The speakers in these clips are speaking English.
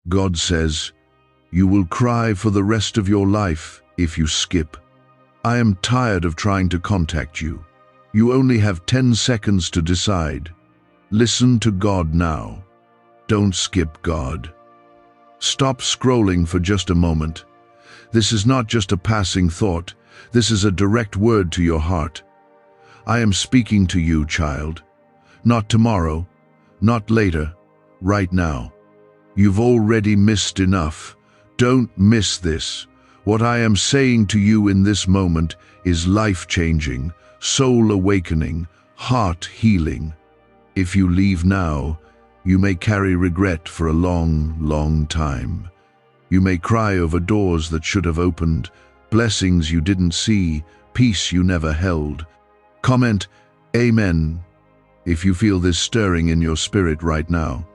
God says, "You will cry for the rest of your life if you skip. I am tired of trying to contact you. You only have 10 seconds to decide. Listen to God now. Don't skip God. Stop scrolling for just a moment. This is not just a passing thought. This is a direct word to your heart. I am speaking to you, child. Not tomorrow, not later, right now. You've already missed enough. Don't miss this. What I am saying to you in this moment is life-changing, soul-awakening, heart-healing. If you leave now, you may carry regret for a long, long time. You may cry over doors that should have opened, blessings you didn't see, peace you never held. Comment, Amen, if you feel this stirring in your spirit right now.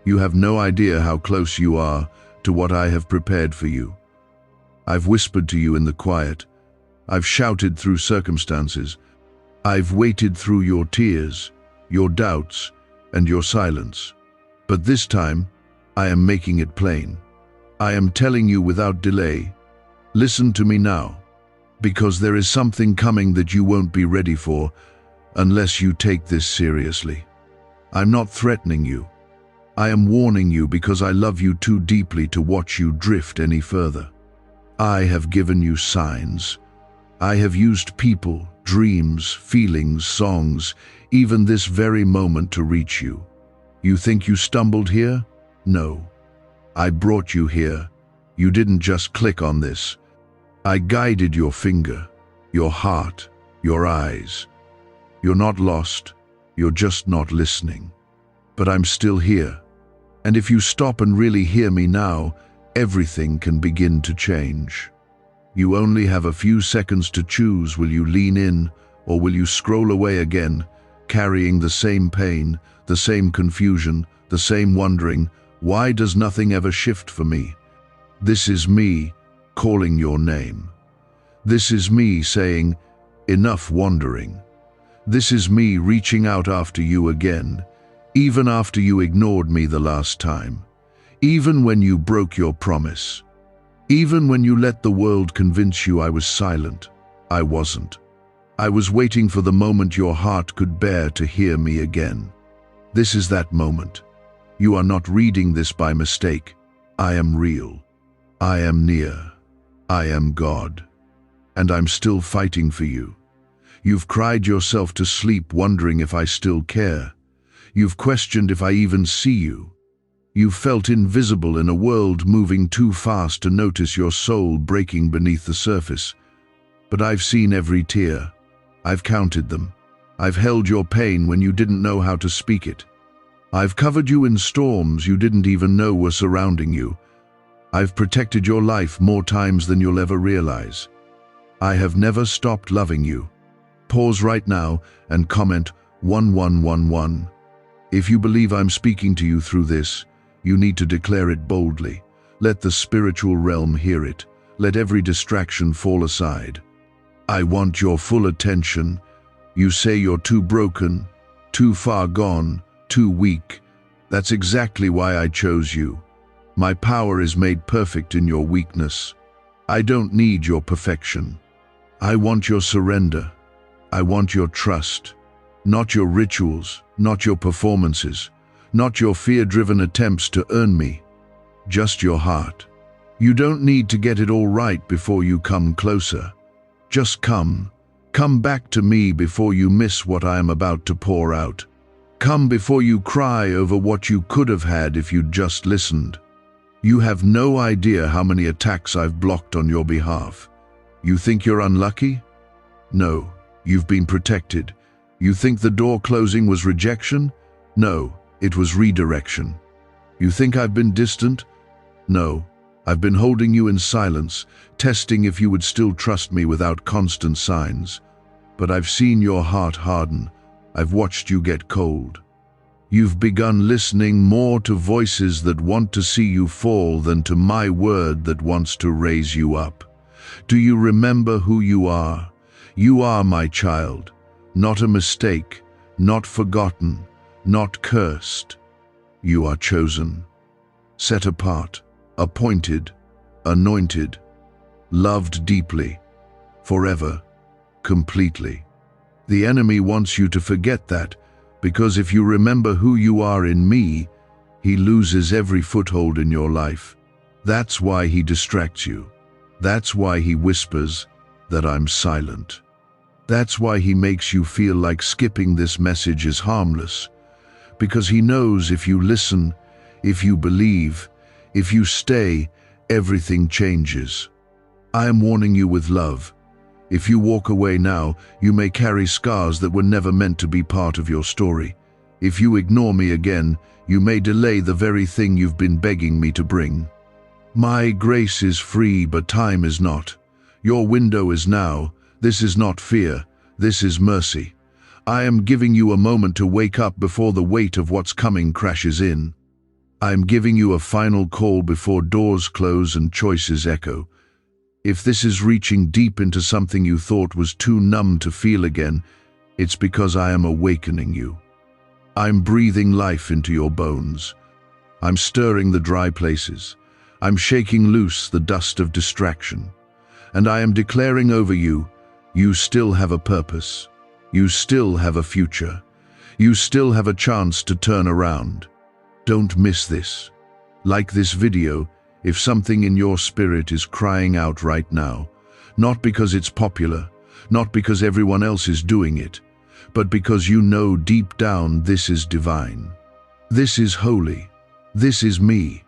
You have no idea how close you are to what I have prepared for you. I've whispered to you in the quiet. I've shouted through circumstances. I've waited through your tears, your doubts, and your silence. But this time, I am making it plain. I am telling you without delay. Listen to me now, because there is something coming that you won't be ready for unless you take this seriously. I'm not threatening you. I am warning you because I love you too deeply to watch you drift any further. I have given you signs. I have used people, dreams, feelings, songs, even this very moment to reach you. You think you stumbled here? No. I brought you here. You didn't just click on this. I guided your finger, your heart, your eyes. You're not lost. You're just not listening. But I'm still here. And if you stop and really hear me now, everything can begin to change. You only have a few seconds to choose. Will you lean in, or will you scroll away again, carrying the same pain, the same confusion, the same wondering, why does nothing ever shift for me? This is me calling your name. This is me saying, enough wandering. This is me reaching out after you again, even after you ignored me the last time, even when you broke your promise, even when you let the world convince you I was silent. I wasn't. I was waiting for the moment your heart could bear to hear me again. This is that moment. You are not reading this by mistake. I am real. I am near. I am God. And I'm still fighting for you. You've cried yourself to sleep wondering if I still care. You've questioned if I even see you. You've felt invisible in a world moving too fast to notice your soul breaking beneath the surface. But I've seen every tear. I've counted them. I've held your pain when you didn't know how to speak it. I've covered you in storms you didn't even know were surrounding you. I've protected your life more times than you'll ever realize. I have never stopped loving you. Pause right now and comment 1111. If you believe I'm speaking to you through this, you need to declare it boldly. Let the spiritual realm hear it. Let every distraction fall aside. I want your full attention. You say you're too broken, too far gone, too weak. That's exactly why I chose you. My power is made perfect in your weakness. I don't need your perfection. I want your surrender. I want your trust. Not your rituals, not your performances, not your fear-driven attempts to earn me. Just your heart. You don't need to get it all right before you come closer. Just come. Come back to me before you miss what I am about to pour out. Come before you cry over what you could have had if you'd just listened. You have no idea how many attacks I've blocked on your behalf. You think you're unlucky? No, you've been protected. You think the door closing was rejection? No, it was redirection. You think I've been distant? No, I've been holding you in silence, testing if you would still trust me without constant signs. But I've seen your heart harden. I've watched you get cold. You've begun listening more to voices that want to see you fall than to my word that wants to raise you up. Do you remember who you are? You are my child, not a mistake, not forgotten, not cursed. You are chosen. set apart, appointed, anointed, loved deeply, forever, completely. The enemy wants you to forget that, because if you remember who you are in me, he loses every foothold in your life. That's why he distracts you. That's why he whispers that I'm silent. That's why he makes you feel like skipping this message is harmless. Because he knows if you listen, if you believe, if you stay, everything changes. I am warning you with love. If you walk away now, you may carry scars that were never meant to be part of your story. If you ignore me again, you may delay the very thing you've been begging me to bring. My grace is free, but time is not. Your window is now. This is not fear. This is mercy. I am giving you a moment to wake up before the weight of what's coming crashes in. I am giving you a final call before doors close and choices echo. If this is reaching deep into something you thought was too numb to feel again, it's because I am awakening you. I'm breathing life into your bones. I'm stirring the dry places. I'm shaking loose the dust of distraction. And I am declaring over you, you still have a purpose. You still have a future. You still have a chance to turn around. Don't miss this. Like this video, if something in your spirit is crying out right now, not because it's popular, not because everyone else is doing it, but because you know deep down this is divine. This is holy. This is me.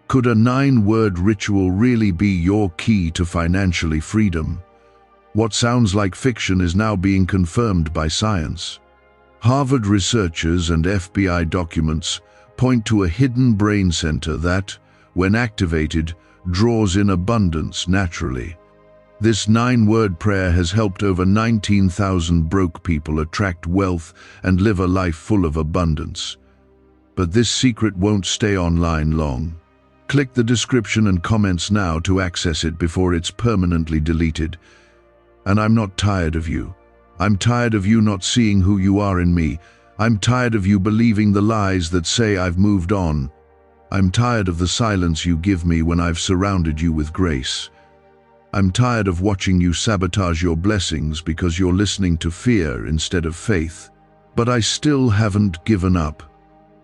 Could a 9-word ritual really be your key to financially freedom? What sounds like fiction is now being confirmed by science. Harvard researchers and FBI documents point to a hidden brain center that, when activated, draws in abundance naturally. This 9-word prayer has helped over 19,000 broke people attract wealth and live a life full of abundance. But this secret won't stay online long. Click the description and comments now to access it before it's permanently deleted. And I'm not tired of you. I'm tired of you not seeing who you are in me. I'm tired of you believing the lies that say I've moved on. I'm tired of the silence you give me when I've surrounded you with grace. I'm tired of watching you sabotage your blessings because you're listening to fear instead of faith. But I still haven't given up.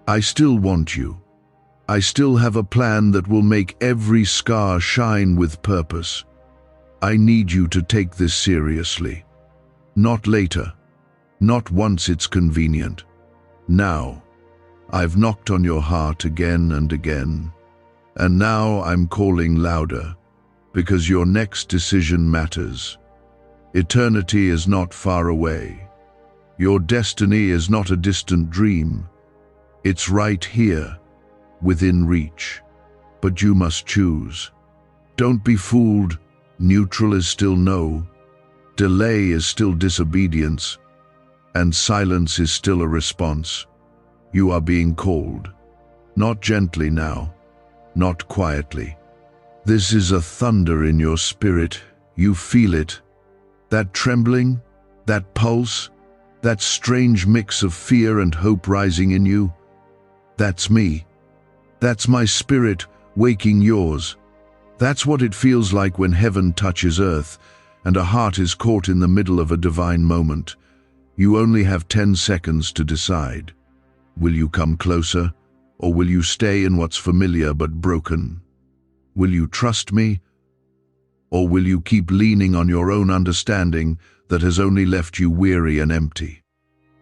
I still want you. I still have a plan that will make every scar shine with purpose. I need you to take this seriously. Not later. Not once it's convenient. Now. I've knocked on your heart again and again. And now I'm calling louder, because your next decision matters. Eternity is not far away. Your destiny is not a distant dream. It's right here, within reach. But you must choose. Don't be fooled. Neutral is still no. Delay is still disobedience. And silence is still a response. You are being called. Not gently now. Not quietly. This is a thunder in your spirit. You feel it. That trembling, that pulse, that strange mix of fear and hope rising in you. That's me. That's my spirit waking yours. That's what it feels like when heaven touches earth and a heart is caught in the middle of a divine moment. You only have 10 seconds to decide. Will you come closer, or will you stay in what's familiar but broken? Will you trust me, or will you keep leaning on your own understanding that has only left you weary and empty?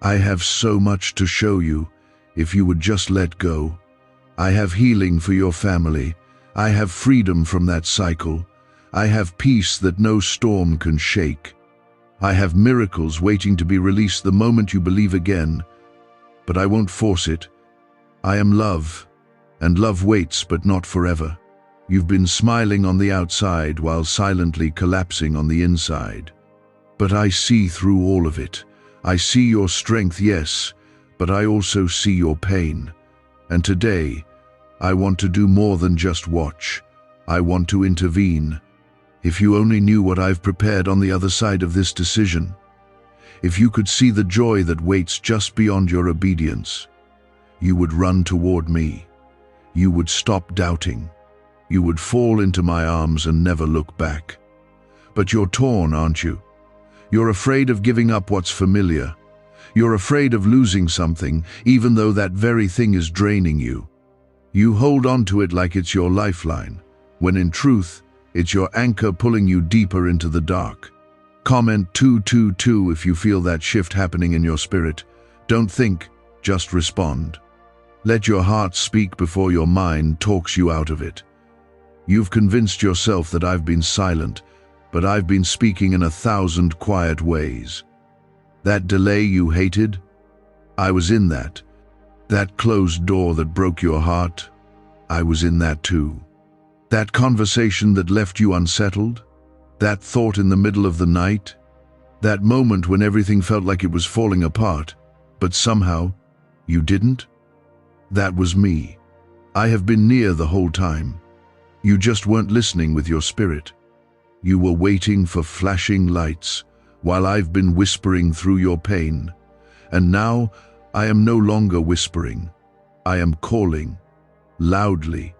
I have so much to show you, if you would just let go. I have healing for your family. I have freedom from that cycle. I have peace that no storm can shake. I have miracles waiting to be released the moment you believe again. But I won't force it. I am love, and love waits but not forever. You've been smiling on the outside while silently collapsing on the inside. But I see through all of it. I see your strength, yes, but I also see your pain. And today, I want to do more than just watch. I want to intervene. If you only knew what I've prepared on the other side of this decision. If you could see the joy that waits just beyond your obedience, you would run toward me. you would stop doubting. You would fall into my arms and never look back. But you're torn, aren't you? You're afraid of giving up what's familiar. You're afraid of losing something, even though that very thing is draining you. You hold on to it like it's your lifeline, when in truth, it's your anchor pulling you deeper into the dark. Comment 222 if you feel that shift happening in your spirit. Don't think, just respond. Let your heart speak before your mind talks you out of it. You've convinced yourself that I've been silent, but I've been speaking in 1,000 quiet ways. That delay you hated, I was in that. That closed door that broke your heart, I was in that too. That conversation that left you unsettled, that thought in the middle of the night, that moment when everything felt like it was falling apart, but somehow you didn't? That was me. I have been near the whole time. You just weren't listening with your spirit. You were waiting for flashing lights, while I've been whispering through your pain. And now I am no longer whispering. I am calling, loudly,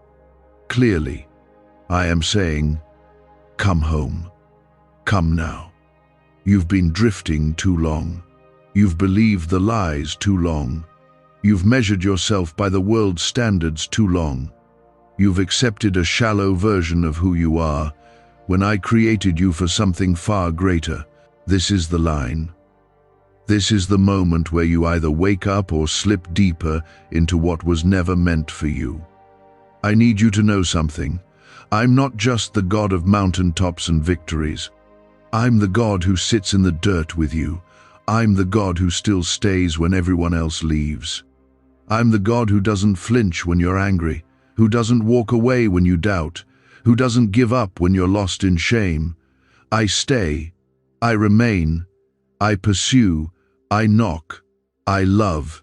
clearly. I am saying, come home. Come now. You've been drifting too long. You've believed the lies too long. You've measured yourself by the world's standards too long. You've accepted a shallow version of who you are, when I created you for something far greater. This is the line. This is the moment where you either wake up or slip deeper into what was never meant for you. I need you to know something. I'm not just the God of mountaintops and victories. I'm the God who sits in the dirt with you. I'm the God who still stays when everyone else leaves. I'm the God who doesn't flinch when you're angry, who doesn't walk away when you doubt, who doesn't give up when you're lost in shame. I stay, I remain, I pursue, I knock, I love.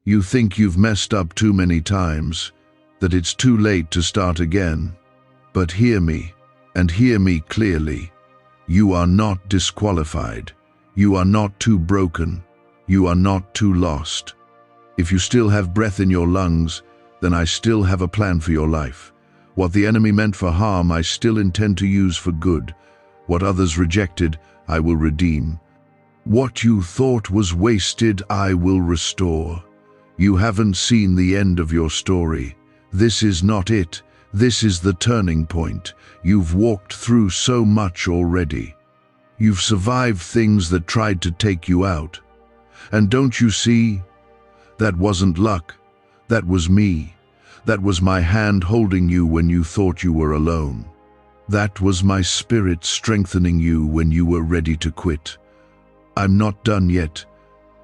You think you've messed up too many times, that it's too late to start again. But hear me, and hear me clearly. You are not disqualified. You are not too broken. You are not too lost. If you still have breath in your lungs, then I still have a plan for your life. What the enemy meant for harm, I still intend to use for good. What others rejected, I will redeem. What you thought was wasted, I will restore. You haven't seen the end of your story. This is not it. This is the turning point. You've walked through so much already. You've survived things that tried to take you out. And don't you see? That wasn't luck. That was me. That was my hand holding you when you thought you were alone. That was my spirit strengthening you when you were ready to quit. I'm not done yet.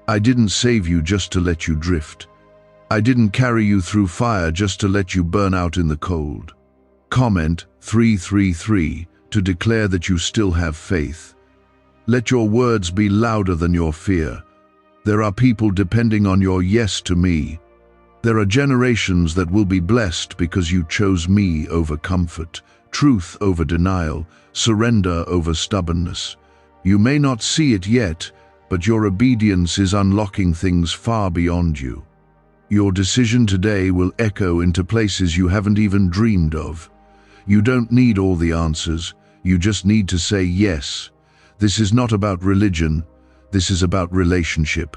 I didn't save you just to let you drift. I didn't carry you through fire just to let you burn out in the cold. Comment 333 to declare that you still have faith. Let your words be louder than your fear. There are people depending on your yes to me. There are generations that will be blessed because you chose me over comfort, truth over denial, surrender over stubbornness. You may not see it yet, but your obedience is unlocking things far beyond you. Your decision today will echo into places you haven't even dreamed of. You don't need all the answers, you just need to say yes. This is not about religion, this is about relationship.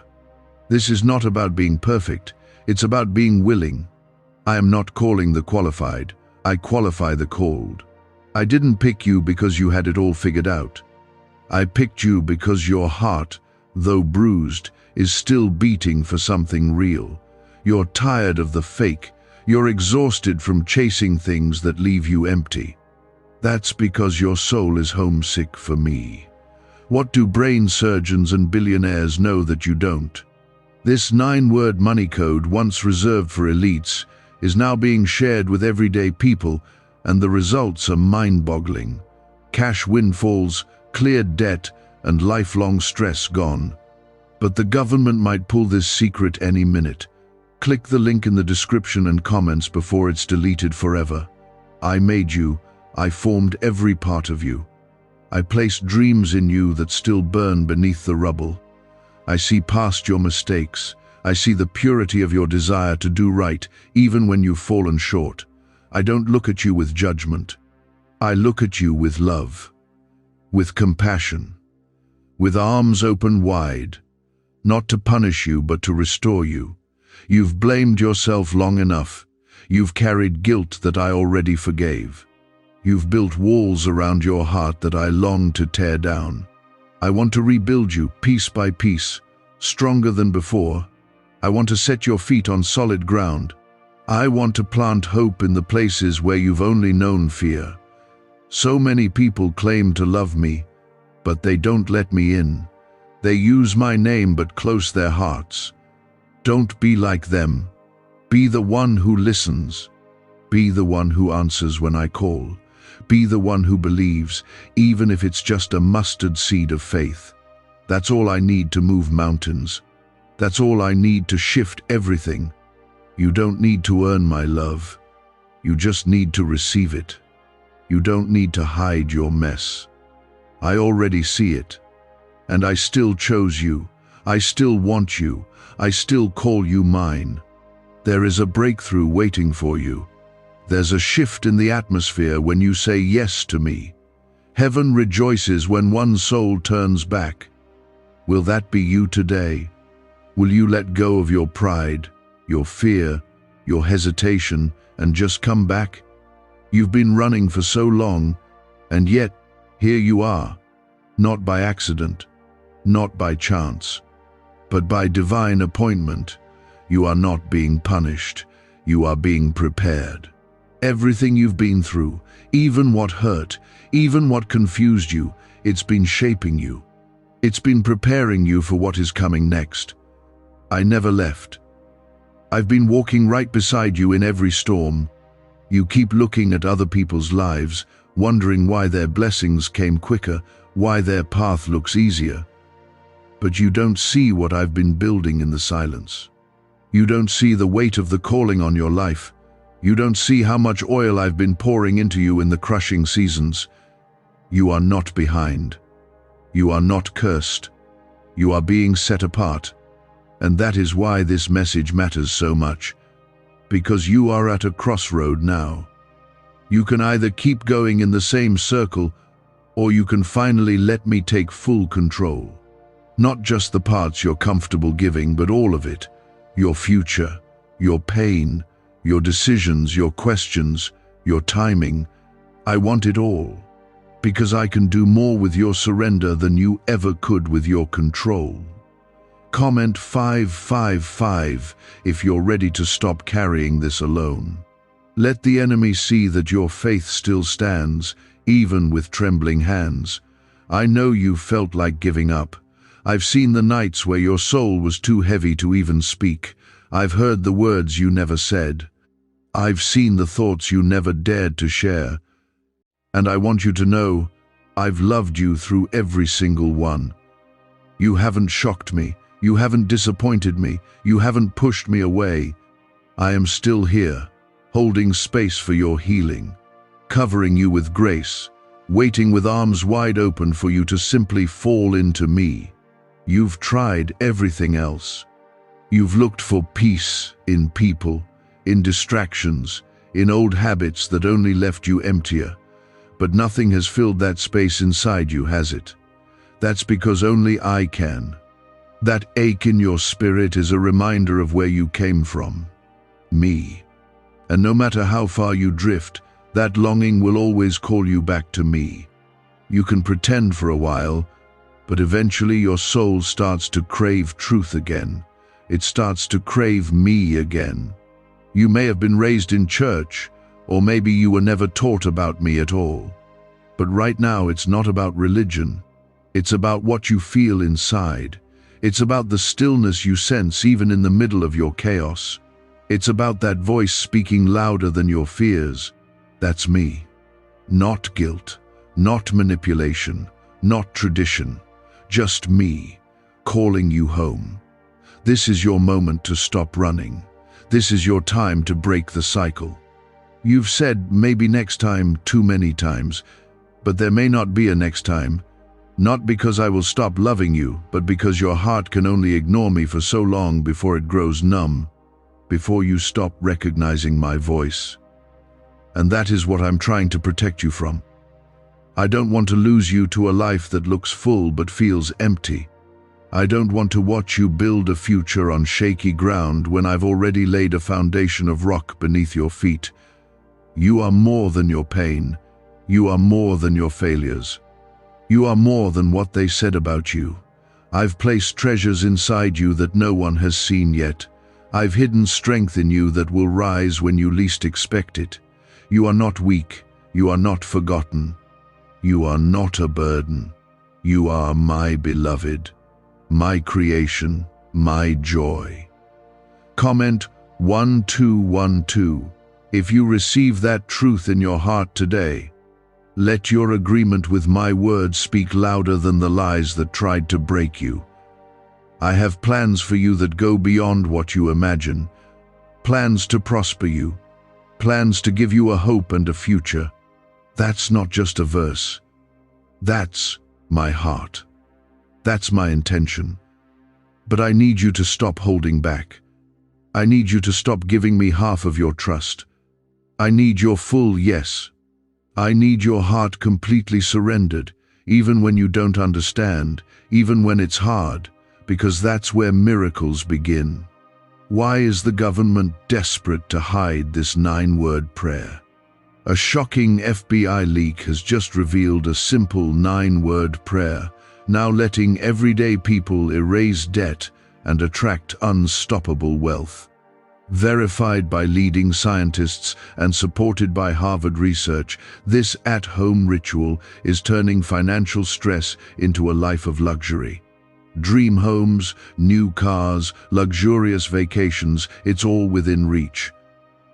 This is not about being perfect, it's about being willing. I am not calling the qualified, I qualify the called. I didn't pick you because you had it all figured out. I picked you because your heart, though bruised, is still beating for something real. You're tired of the fake. You're exhausted from chasing things that leave you empty. That's because your soul is homesick for me. What do brain surgeons and billionaires know that you don't? This 9-word money code, once reserved for elites, is now being shared with everyday people, and the results are mind-boggling. Cash windfalls, cleared debt, and lifelong stress gone. But the government might pull this secret any minute. Click the link in the description and comments before it's deleted forever. I made you. I formed every part of you. I placed dreams in you that still burn beneath the rubble. I see past your mistakes. I see the purity of your desire to do right, even when you've fallen short. I don't look at you with judgment. I look at you with love, with compassion, with arms open wide, not to punish you but to restore you. You've blamed yourself long enough. You've carried guilt that I already forgave. You've built walls around your heart that I long to tear down. I want to rebuild you piece by piece, stronger than before. I want to set your feet on solid ground. I want to plant hope in the places where you've only known fear. So many people claim to love me, but they don't let me in. They use my name but close their hearts. Don't be like them. Be the one who listens. Be the one who answers when I call. Be the one who believes, even if it's just a mustard seed of faith. That's all I need to move mountains. That's all I need to shift everything. You don't need to earn my love. You just need to receive it. You don't need to hide your mess. I already see it. And I still chose you. I still want you. I still call you mine. There is a breakthrough waiting for you. There's a shift in the atmosphere when you say yes to me. Heaven rejoices when one soul turns back. Will that be you today? Will you let go of your pride, your fear, your hesitation, and just come back? You've been running for so long, and yet here you are, not by accident, not by chance, but by divine appointment. You are not being punished, you are being prepared. Everything you've been through, even what hurt, even what confused you, it's been shaping you. It's been preparing you for what is coming next. I never left. I've been walking right beside you in every storm. You keep looking at other people's lives, wondering why their blessings came quicker, why their path looks easier. But you don't see what I've been building in the silence. You don't see the weight of the calling on your life. You don't see how much oil I've been pouring into you in the crushing seasons. You are not behind. You are not cursed. You are being set apart. And that is why this message matters so much. Because you are at a crossroad now. You can either keep going in the same circle, or you can finally let me take full control. Not just the parts you're comfortable giving, but all of it. Your future, your pain, your decisions, your questions, your timing. I want it all. Because I can do more with your surrender than you ever could with your control. Comment 555 if you're ready to stop carrying this alone. Let the enemy see that your faith still stands, even with trembling hands. I know you felt like giving up. I've seen the nights where your soul was too heavy to even speak. I've heard the words you never said. I've seen the thoughts you never dared to share. And I want you to know, I've loved you through every single one. You haven't shocked me. You haven't disappointed me. You haven't pushed me away. I am still here, holding space for your healing, covering you with grace, waiting with arms wide open for you to simply fall into me. You've tried everything else. You've looked for peace in people, in distractions, in old habits that only left you emptier. But nothing has filled that space inside you, has it? That's because only I can. That ache in your spirit is a reminder of where you came from. Me. And no matter how far you drift, that longing will always call you back to me. You can pretend for a while, but eventually your soul starts to crave truth again. It starts to crave me again. You may have been raised in church, or maybe you were never taught about me at all. But right now it's not about religion. It's about what you feel inside. It's about the stillness you sense even in the middle of your chaos. It's about that voice speaking louder than your fears. That's me. Not guilt, not manipulation, not tradition. Just me, calling you home. This is your moment to stop running. This is your time to break the cycle. You've said maybe next time too many times, but there may not be a next time. Not because I will stop loving you, but because your heart can only ignore me for so long before it grows numb, before you stop recognizing my voice. And that is what I'm trying to protect you from. I don't want to lose you to a life that looks full but feels empty. I don't want to watch you build a future on shaky ground when I've already laid a foundation of rock beneath your feet. You are more than your pain. You are more than your failures. You are more than what they said about you. I've placed treasures inside you that no one has seen yet. I've hidden strength in you that will rise when you least expect it. You are not weak. You are not forgotten. You are not a burden. You are my beloved, my creation, my joy. Comment 1212 if you receive that truth in your heart today. Let your agreement with my words speak louder than the lies that tried to break you. I have plans for you that go beyond what you imagine. Plans to prosper you. Plans to give you a hope and a future. That's not just a verse. That's my heart. That's my intention. But I need you to stop holding back. I need you to stop giving me half of your trust. I need your full yes. I need your heart completely surrendered, even when you don't understand, even when it's hard, because that's where miracles begin. Why is the government desperate to hide this 9-word prayer? A shocking FBI leak has just revealed a simple 9-word prayer, now letting everyday people erase debt and attract unstoppable wealth. Verified by leading scientists and supported by Harvard research, this at-home ritual is turning financial stress into a life of luxury. Dream homes, new cars, luxurious vacations, it's all within reach.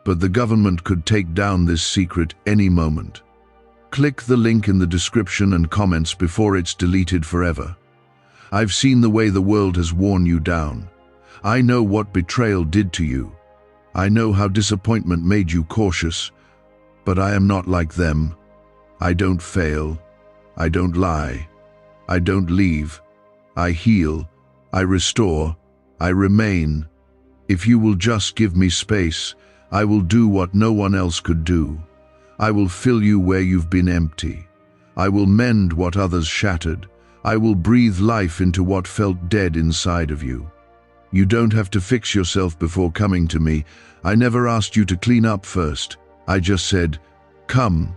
But the government could take down this secret any moment. Click the link in the description and comments before it's deleted forever. I've seen the way the world has worn you down. I know what betrayal did to you. I know how disappointment made you cautious, but I am not like them. I don't fail. I don't lie. I don't leave. I heal. I restore. I remain. If you will just give me space, I will do what no one else could do. I will fill you where you've been empty. I will mend what others shattered. I will breathe life into what felt dead inside of you. You don't have to fix yourself before coming to me. I never asked you to clean up first. I just said, come.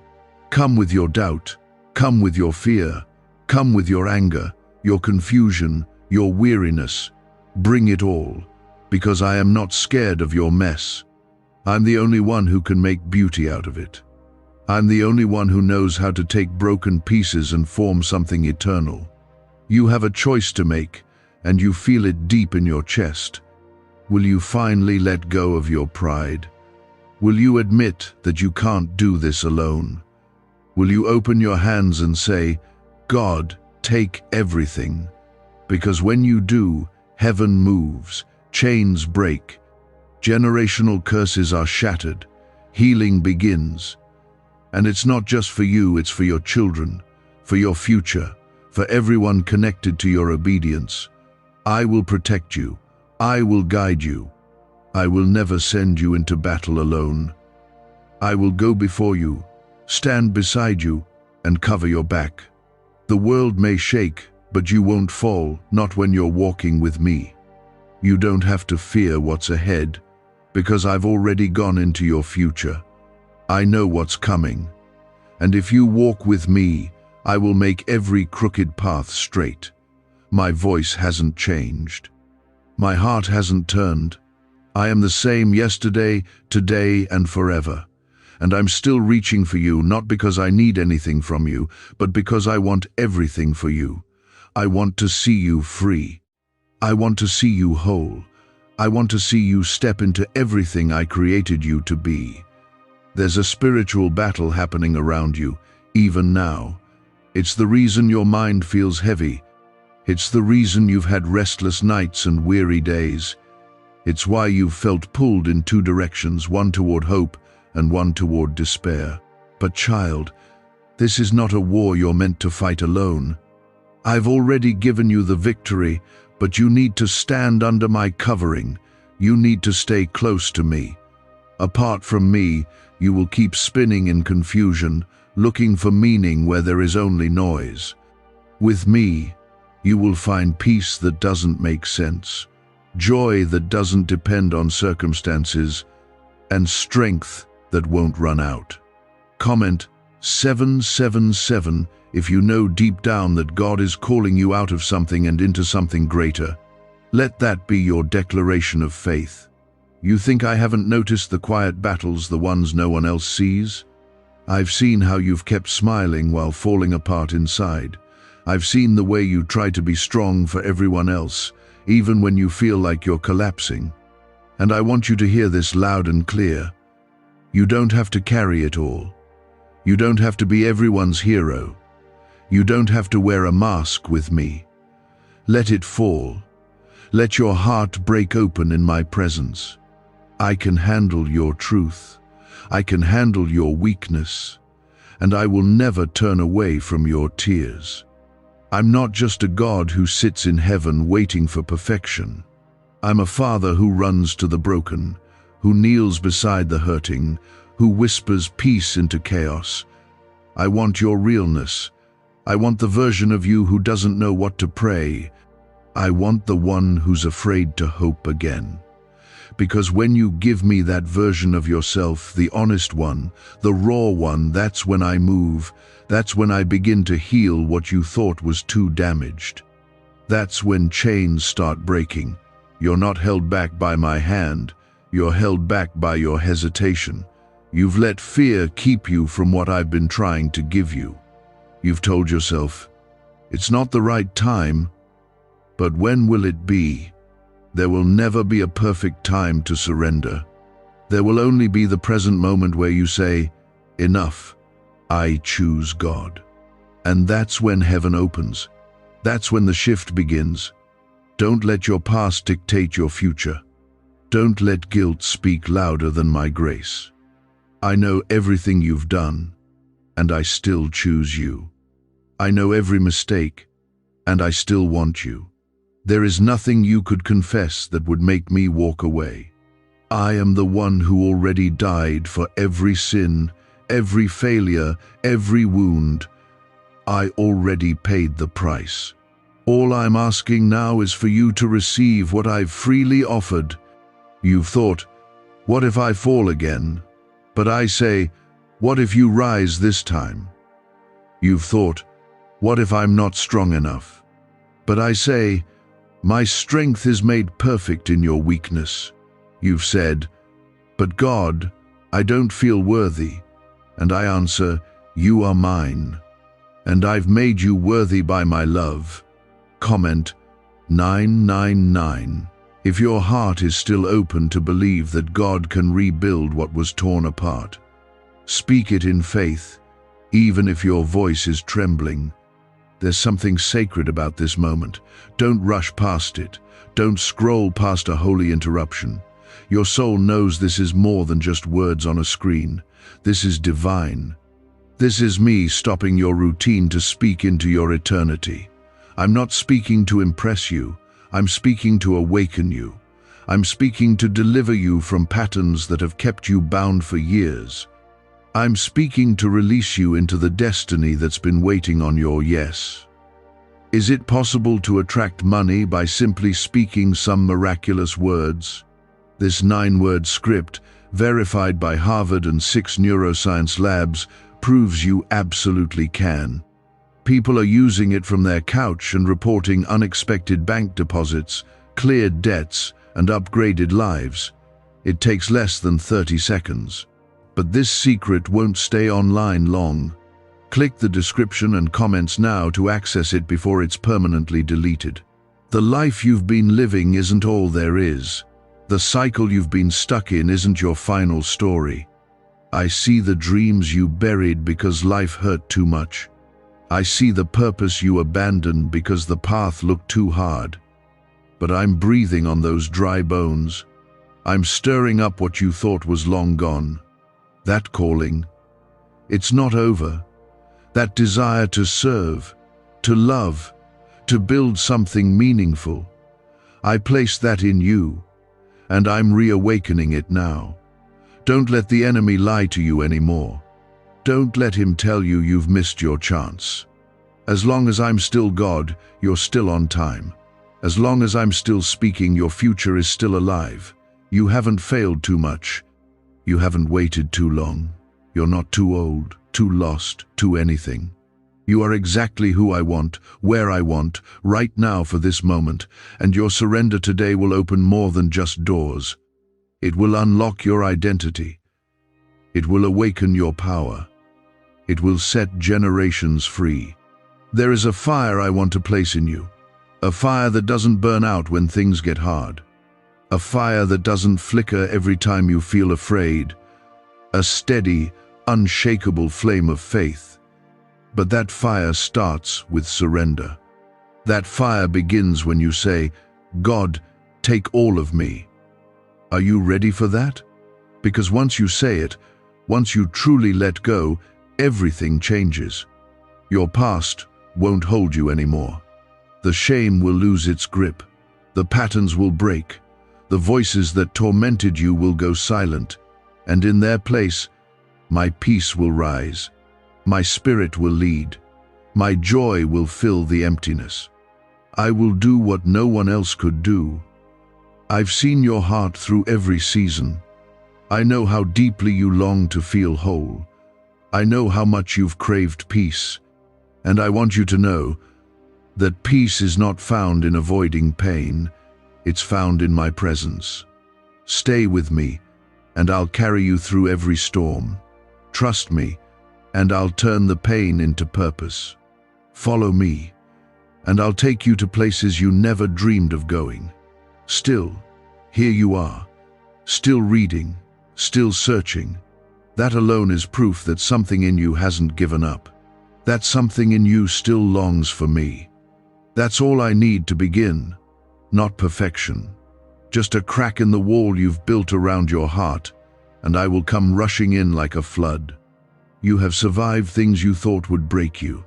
Come with your doubt. Come with your fear. Come with your anger, your confusion, your weariness. Bring it all, because I am not scared of your mess. I'm the only one who can make beauty out of it. I'm the only one who knows how to take broken pieces and form something eternal. You have a choice to make, and you feel it deep in your chest. Will you finally let go of your pride? Will you admit that you can't do this alone? Will you open your hands and say, God, take everything? Because when you do, heaven moves, chains break, generational curses are shattered, healing begins. And it's not just for you, it's for your children, for your future, for everyone connected to your obedience. I will protect you. I will guide you. I will never send you into battle alone. I will go before you, stand beside you, and cover your back. The world may shake, but you won't fall, not when you're walking with me. You don't have to fear what's ahead, because I've already gone into your future. I know what's coming. And if you walk with me, I will make every crooked path straight. My voice hasn't changed. My heart hasn't turned. I am the same yesterday, today, and forever. And I'm still reaching for you, not because I need anything from you, but because I want everything for you. I want to see you free. I want to see you whole. I want to see you step into everything I created you to be. There's a spiritual battle happening around you, even now. It's the reason your mind feels heavy. It's the reason you've had restless nights and weary days. It's why you've felt pulled in two directions, one toward hope and one toward despair. But child, this is not a war you're meant to fight alone. I've already given you the victory, but you need to stand under my covering. You need to stay close to me. Apart from me, you will keep spinning in confusion, looking for meaning where there is only noise. With me, you will find peace that doesn't make sense, joy that doesn't depend on circumstances, and strength that won't run out. Comment 777 if you know deep down that God is calling you out of something and into something greater. Let that be your declaration of faith. You think I haven't noticed the quiet battles, the ones no one else sees? I've seen how you've kept smiling while falling apart inside. I've seen the way you try to be strong for everyone else, even when you feel like you're collapsing. And I want you to hear this loud and clear. You don't have to carry it all. You don't have to be everyone's hero. You don't have to wear a mask with me. Let it fall. Let your heart break open in my presence. I can handle your truth. I can handle your weakness. And I will never turn away from your tears. I'm not just a God who sits in heaven waiting for perfection. I'm a Father who runs to the broken, who kneels beside the hurting, who whispers peace into chaos. I want your realness. I want the version of you who doesn't know what to pray. I want the one who's afraid to hope again. Because when you give me that version of yourself, the honest one, the raw one, that's when I move. That's when I begin to heal what you thought was too damaged. That's when chains start breaking. You're not held back by my hand. You're held back by your hesitation. You've let fear keep you from what I've been trying to give you. You've told yourself, it's not the right time, but when will it be? There will never be a perfect time to surrender. There will only be the present moment where you say, enough, I choose God. And that's when heaven opens. That's when the shift begins. Don't let your past dictate your future. Don't let guilt speak louder than my grace. I know everything you've done, and I still choose you. I know every mistake, and I still want you. There is nothing you could confess that would make me walk away. I am the one who already died for every sin, every failure, every wound. I already paid the price. All I'm asking now is for you to receive what I've freely offered. You've thought, what if I fall again? But I say, what if you rise this time? You've thought, what if I'm not strong enough? But I say, my strength is made perfect in your weakness. You've said, but God, I don't feel worthy. And I answer, you are mine. And I've made you worthy by my love. Comment 999. If your heart is still open to believe that God can rebuild what was torn apart. Speak it in faith, even if your voice is trembling. There's something sacred about this moment. Don't rush past it. Don't scroll past a holy interruption. Your soul knows this is more than just words on a screen. This is divine. This is me stopping your routine to speak into your eternity. I'm not speaking to impress you. I'm speaking to awaken you. I'm speaking to deliver you from patterns that have kept you bound for years. I'm speaking to release you into the destiny that's been waiting on your yes. Is it possible to attract money by simply speaking some miraculous words? This 9-word script, verified by Harvard and 6 neuroscience labs, proves you absolutely can. People are using it from their couch and reporting unexpected bank deposits, cleared debts, and upgraded lives. It takes less than 30 seconds. But this secret won't stay online long. Click the description and comments now to access it before it's permanently deleted. The life you've been living isn't all there is. The cycle you've been stuck in isn't your final story. I see the dreams you buried because life hurt too much. I see the purpose you abandoned because the path looked too hard. But I'm breathing on those dry bones. I'm stirring up what you thought was long gone. That calling, it's not over. That desire to serve, to love, to build something meaningful. I placed that in you, and I'm reawakening it now. Don't let the enemy lie to you anymore. Don't let him tell you you've missed your chance. As long as I'm still God, you're still on time. As long as I'm still speaking, your future is still alive. You haven't failed too much. You haven't waited too long. You're not too old, too lost, too anything. You are exactly who I want, where I want, right now for this moment, and your surrender today will open more than just doors. It will unlock your identity. It will awaken your power. It will set generations free. There is a fire I want to place in you, a fire that doesn't burn out when things get hard, a fire that doesn't flicker every time you feel afraid, a steady, unshakable flame of faith. But that fire starts with surrender. That fire begins when you say, God, take all of me. Are you ready for that? Because once you say it, once you truly let go, everything changes. Your past won't hold you anymore. The shame will lose its grip. The patterns will break. The voices that tormented you will go silent. And in their place, my peace will rise. My spirit will lead. My joy will fill the emptiness. I will do what no one else could do. I've seen your heart through every season. I know how deeply you long to feel whole. I know how much you've craved peace. And I want you to know that peace is not found in avoiding pain. It's found in my presence. Stay with me, and I'll carry you through every storm. Trust me, and I'll turn the pain into purpose. Follow me, and I'll take you to places you never dreamed of going. Still, here you are, still reading, still searching. That alone is proof that something in you hasn't given up. That something in you still longs for me. That's all I need to begin. Not perfection. Just a crack in the wall you've built around your heart, and I will come rushing in like a flood. You have survived things you thought would break you,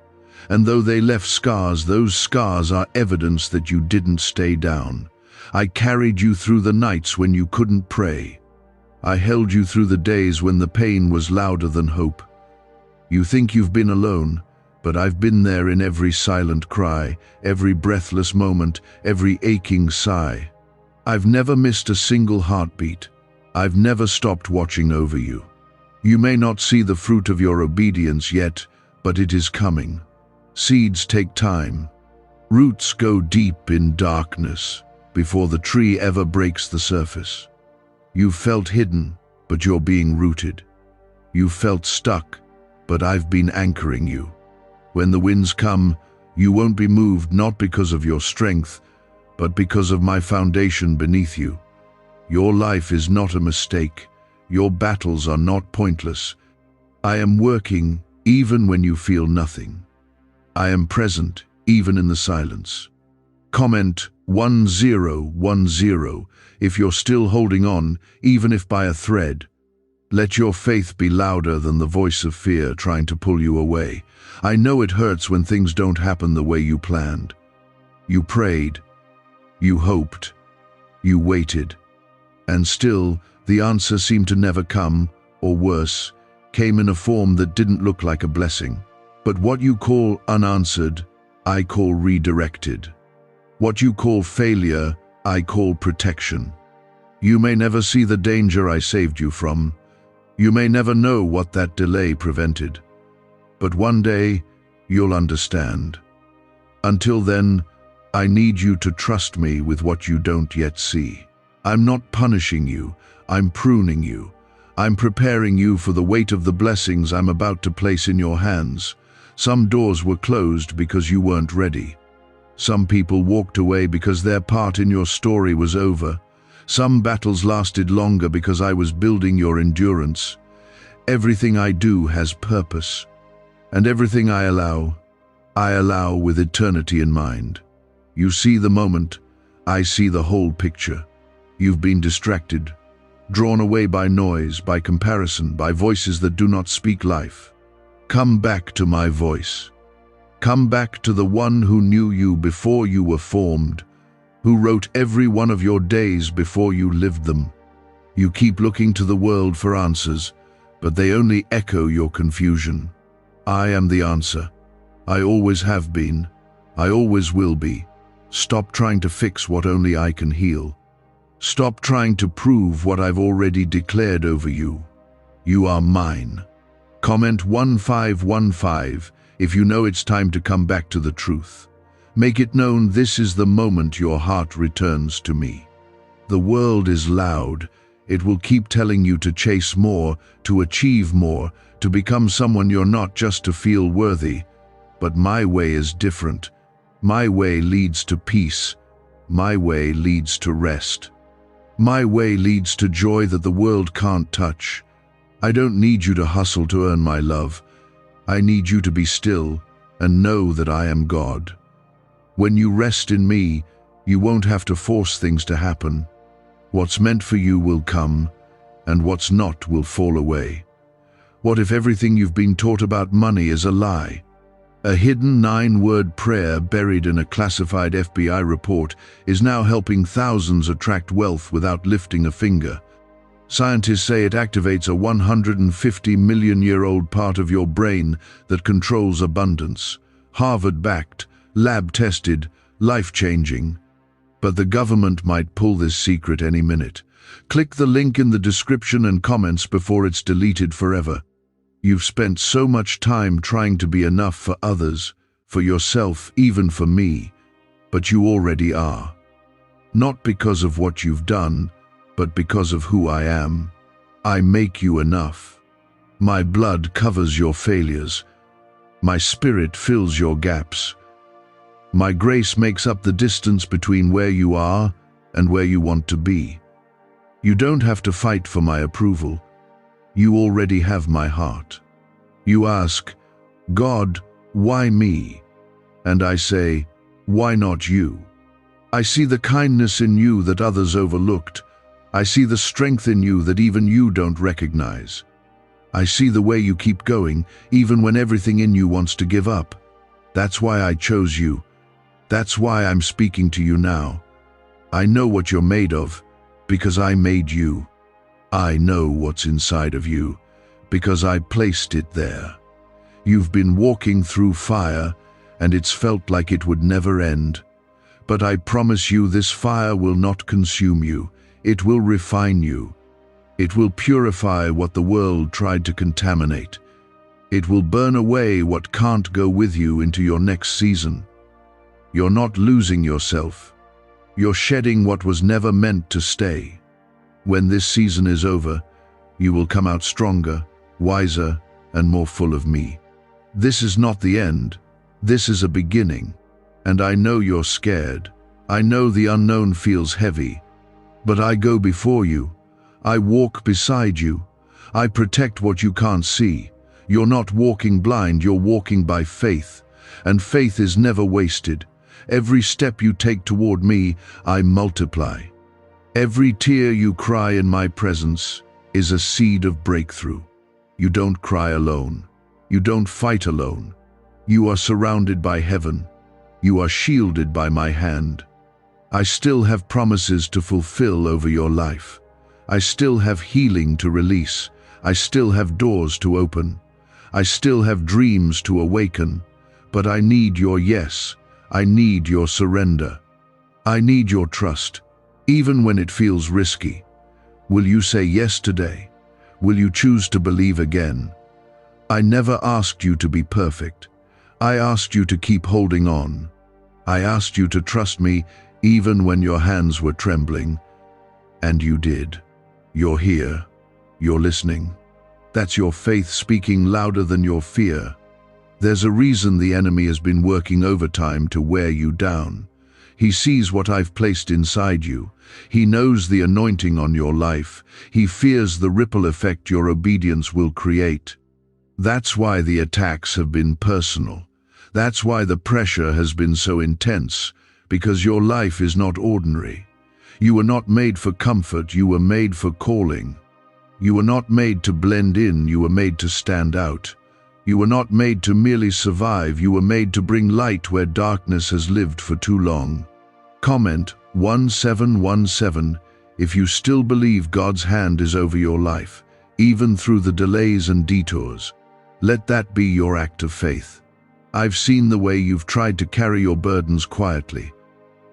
and though they left scars, those scars are evidence that you didn't stay down. I carried you through the nights when you couldn't pray. I held you through the days when the pain was louder than hope. You think you've been alone, but I've been there in every silent cry, every breathless moment, every aching sigh. I've never missed a single heartbeat. I've never stopped watching over you. You may not see the fruit of your obedience yet, but it is coming. Seeds take time. Roots go deep in darkness before the tree ever breaks the surface. You've felt hidden, but you're being rooted. You've felt stuck, but I've been anchoring you. When the winds come, you won't be moved, not because of your strength, but because of my foundation beneath you. Your life is not a mistake. Your battles are not pointless. I am working even when you feel nothing. I am present even in the silence. Comment 1010 if you're still holding on, even if by a thread. Let your faith be louder than the voice of fear trying to pull you away. I know it hurts when things don't happen the way you planned. You prayed, you hoped, you waited, and still the answer seemed to never come, or worse, came in a form that didn't look like a blessing. But what you call unanswered, I call redirected. What you call failure, I call protection. You may never see the danger I saved you from. You may never know what that delay prevented. But one day, you'll understand. Until then, I need you to trust me with what you don't yet see. I'm not punishing you, I'm pruning you. I'm preparing you for the weight of the blessings I'm about to place in your hands. Some doors were closed because you weren't ready. Some people walked away because their part in your story was over. Some battles lasted longer because I was building your endurance. Everything I do has purpose. And everything I allow with eternity in mind. You see the moment, I see the whole picture. You've been distracted, drawn away by noise, by comparison, by voices that do not speak life. Come back to my voice. Come back to the one who knew you before you were formed, who wrote every one of your days before you lived them. You keep looking to the world for answers, but they only echo your confusion. I am the answer. I always have been. I always will be. Stop trying to fix what only I can heal. Stop trying to prove what I've already declared over you. You are mine. Comment 1515 if you know it's time to come back to the truth. Make it known this is the moment your heart returns to me. The world is loud. It will keep telling you to chase more, to achieve more, to become someone you're not, just to feel worthy. But my way is different. My way leads to peace. My way leads to rest. My way leads to joy that the world can't touch. I don't need you to hustle to earn my love. I need you to be still and know that I am God. When you rest in me, you won't have to force things to happen. What's meant for you will come, and what's not will fall away. What if everything you've been taught about money is a lie? A hidden 9-word prayer buried in a classified FBI report is now helping thousands attract wealth without lifting a finger. Scientists say it activates a 150-million-year-old part of your brain that controls abundance. Harvard-backed, lab-tested, life-changing. But the government might pull this secret any minute. Click the link in the description and comments before it's deleted forever. You've spent so much time trying to be enough for others, for yourself, even for me, but you already are. Not because of what you've done, but because of who I am. I make you enough. My blood covers your failures. My spirit fills your gaps. My grace makes up the distance between where you are and where you want to be. You don't have to fight for my approval. You already have my heart. You ask, God, why me? And I say, why not you? I see the kindness in you that others overlooked. I see the strength in you that even you don't recognize. I see the way you keep going, even when everything in you wants to give up. That's why I chose you. That's why I'm speaking to you now. I know what you're made of, because I made you. I know what's inside of you, because I placed it there. You've been walking through fire, and it's felt like it would never end. But I promise you, this fire will not consume you. It will refine you. It will purify what the world tried to contaminate. It will burn away what can't go with you into your next season. You're not losing yourself. You're shedding what was never meant to stay. When this season is over, you will come out stronger, wiser, and more full of me. This is not the end. This is a beginning. And I know you're scared. I know the unknown feels heavy. But I go before you. I walk beside you. I protect what you can't see. You're not walking blind, you're walking by faith. And faith is never wasted. Every step you take toward me, I multiply. Every tear you cry in my presence is a seed of breakthrough. You don't cry alone. You don't fight alone. You are surrounded by heaven. You are shielded by my hand. I still have promises to fulfill over your life. I still have healing to release. I still have doors to open. I still have dreams to awaken. But I need your yes. I need your surrender. I need your trust, even when it feels risky. Will you say yes today? Will you choose to believe again? I never asked you to be perfect. I asked you to keep holding on. I asked you to trust me even when your hands were trembling. And you did. You're here. You're listening. That's your faith speaking louder than your fear. There's a reason the enemy has been working overtime to wear you down. He sees what I've placed inside you. He knows the anointing on your life. He fears the ripple effect your obedience will create. That's why the attacks have been personal. That's why the pressure has been so intense, because your life is not ordinary. You were not made for comfort, you were made for calling. You were not made to blend in, you were made to stand out. You were not made to merely survive, you were made to bring light where darkness has lived for too long. Comment 1717 if you still believe God's hand is over your life, even through the delays and detours. Let that be your act of faith. I've seen the way you've tried to carry your burdens quietly.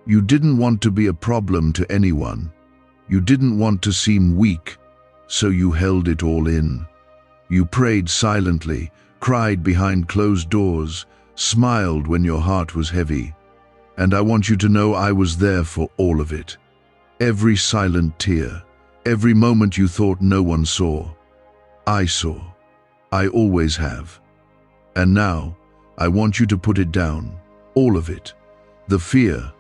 You didn't want to be a problem to anyone. You didn't want to seem weak, so you held it all in. You prayed silently, cried behind closed doors, smiled when your heart was heavy. And I want you to know I was there for all of it. Every silent tear, every moment you thought no one saw. I saw. I always have. And now, I want you to put it down, all of it. The fear,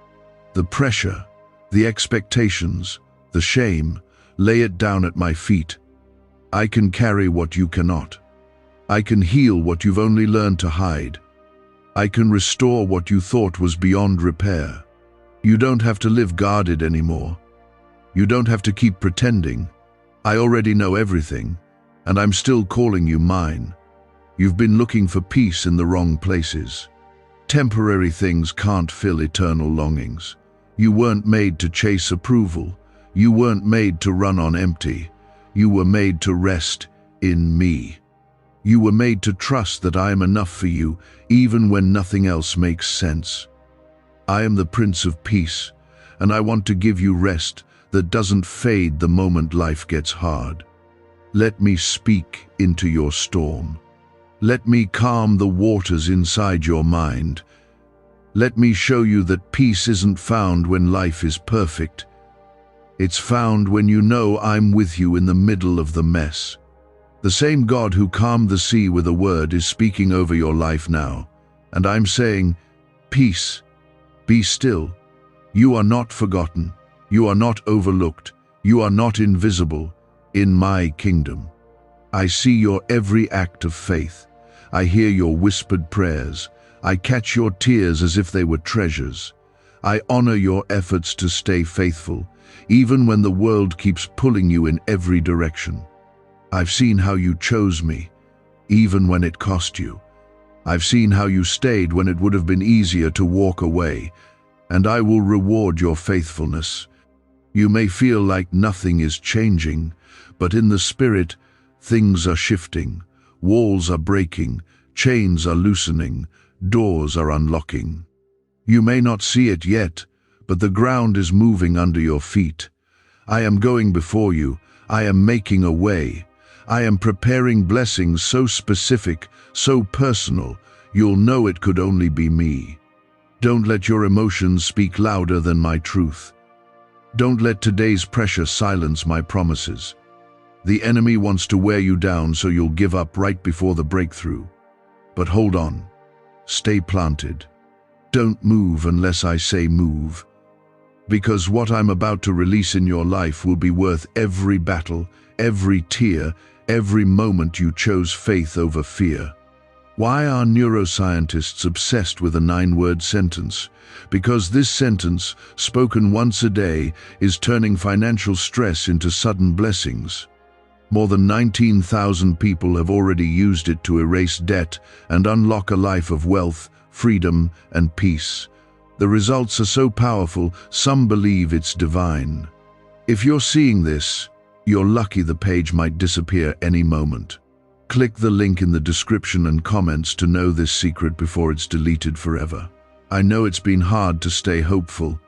the pressure, the expectations, the shame, lay it down at my feet. I can carry what you cannot. I can heal what you've only learned to hide. I can restore what you thought was beyond repair. You don't have to live guarded anymore. You don't have to keep pretending. I already know everything, and I'm still calling you mine. You've been looking for peace in the wrong places. Temporary things can't fill eternal longings. You weren't made to chase approval. You weren't made to run on empty. You were made to rest in me. You were made to trust that I am enough for you, even when nothing else makes sense. I am the Prince of Peace, and I want to give you rest that doesn't fade the moment life gets hard. Let me speak into your storm. Let me calm the waters inside your mind. Let me show you that peace isn't found when life is perfect. It's found when you know I'm with you in the middle of the mess. The same God who calmed the sea with a word is speaking over your life now. And I'm saying, peace, be still. You are not forgotten. You are not overlooked. You are not invisible in my kingdom. I see your every act of faith. I hear your whispered prayers. I catch your tears as if they were treasures. I honor your efforts to stay faithful, even when the world keeps pulling you in every direction. I've seen how you chose me, even when it cost you. I've seen how you stayed when it would have been easier to walk away, and I will reward your faithfulness. You may feel like nothing is changing, but in the spirit, things are shifting. Walls are breaking, chains are loosening, doors are unlocking. You may not see it yet, but the ground is moving under your feet. I am going before you. I am making a way. I am preparing blessings so specific, so personal, you'll know it could only be me. Don't let your emotions speak louder than my truth. Don't let today's pressure silence my promises. The enemy wants to wear you down so you'll give up right before the breakthrough. But hold on. Stay planted. Don't move unless I say move. Because what I'm about to release in your life will be worth every battle, every tear, every moment you chose faith over fear. Why are neuroscientists obsessed with a 9-word sentence? Because this sentence, spoken once a day, is turning financial stress into sudden blessings. More than 19,000 people have already used it to erase debt and unlock a life of wealth, freedom, and peace. The results are so powerful, some believe it's divine. If you're seeing this, you're lucky. The page might disappear any moment. Click the link in the description and comments to know this secret before it's deleted forever. I know it's been hard to stay hopeful.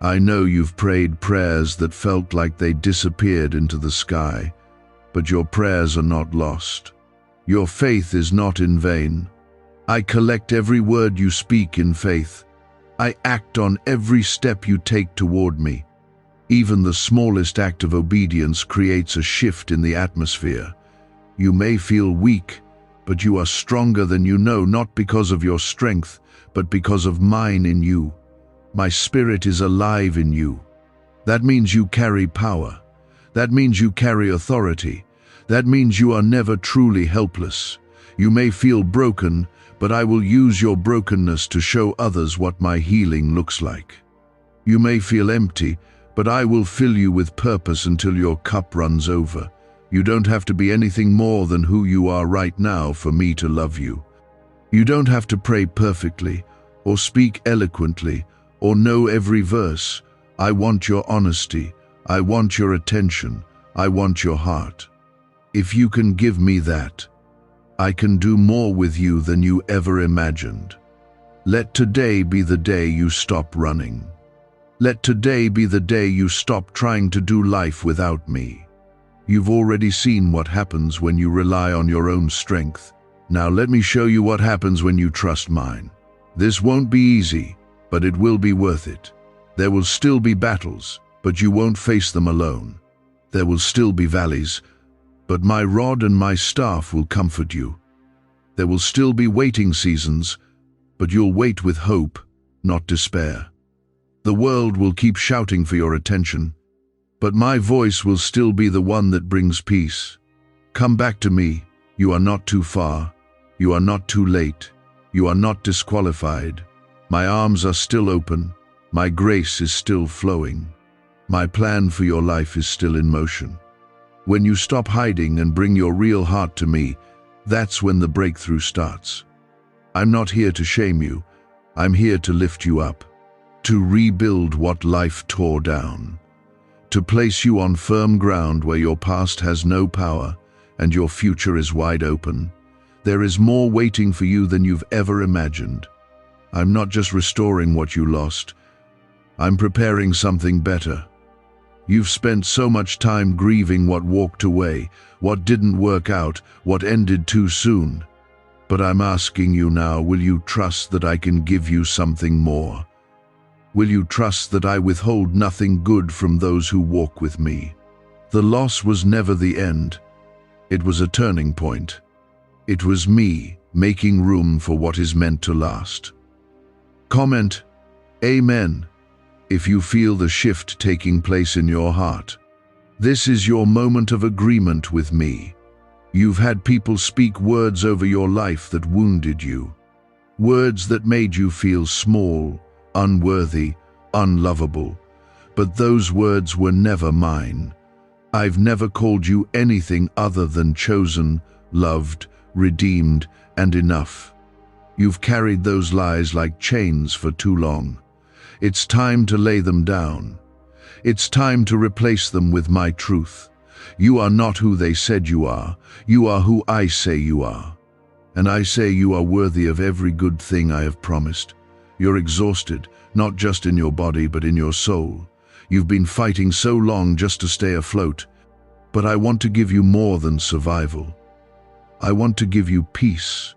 I know you've prayed prayers that felt like they disappeared into the sky, but your prayers are not lost. Your faith is not in vain. I collect every word you speak in faith. I act on every step you take toward me. Even the smallest act of obedience creates a shift in the atmosphere. You may feel weak, but you are stronger than you know, not because of your strength, but because of mine in you. My spirit is alive in you. That means you carry power. That means you carry authority. That means you are never truly helpless. You may feel broken, but I will use your brokenness to show others what my healing looks like. You may feel empty, but I will fill you with purpose until your cup runs over. You don't have to be anything more than who you are right now for me to love you. You don't have to pray perfectly, or speak eloquently, or know every verse. I want your honesty. I want your attention. I want your heart. If you can give me that, I can do more with you than you ever imagined. Let today be the day you stop running. Let today be the day you stop trying to do life without me. You've already seen what happens when you rely on your own strength. Now let me show you what happens when you trust mine. This won't be easy, but it will be worth it. There will still be battles, but you won't face them alone. There will still be valleys, but my rod and my staff will comfort you. There will still be waiting seasons, but you'll wait with hope, not despair. The world will keep shouting for your attention, but my voice will still be the one that brings peace. Come back to me. You are not too far. You are not too late. You are not disqualified. My arms are still open. My grace is still flowing. My plan for your life is still in motion. When you stop hiding and bring your real heart to me, that's when the breakthrough starts. I'm not here to shame you. I'm here to lift you up, to rebuild what life tore down, to place you on firm ground where your past has no power and your future is wide open. There is more waiting for you than you've ever imagined. I'm not just restoring what you lost. I'm preparing something better. You've spent so much time grieving what walked away, what didn't work out, what ended too soon. But I'm asking you now, will you trust that I can give you something more? Will you trust that I withhold nothing good from those who walk with me? The loss was never the end. It was a turning point. It was me making room for what is meant to last. Comment, Amen, if you feel the shift taking place in your heart. This is your moment of agreement with me. You've had people speak words over your life that wounded you. Words that made you feel small, unworthy, unlovable. But those words were never mine. I've never called you anything other than chosen, loved, redeemed, and enough. You've carried those lies like chains for too long. It's time to lay them down. It's time to replace them with my truth. You are not who they said you are. You are who I say you are. And I say you are worthy of every good thing I have promised. You're exhausted, not just in your body, but in your soul. You've been fighting so long just to stay afloat. But I want to give you more than survival. I want to give you peace.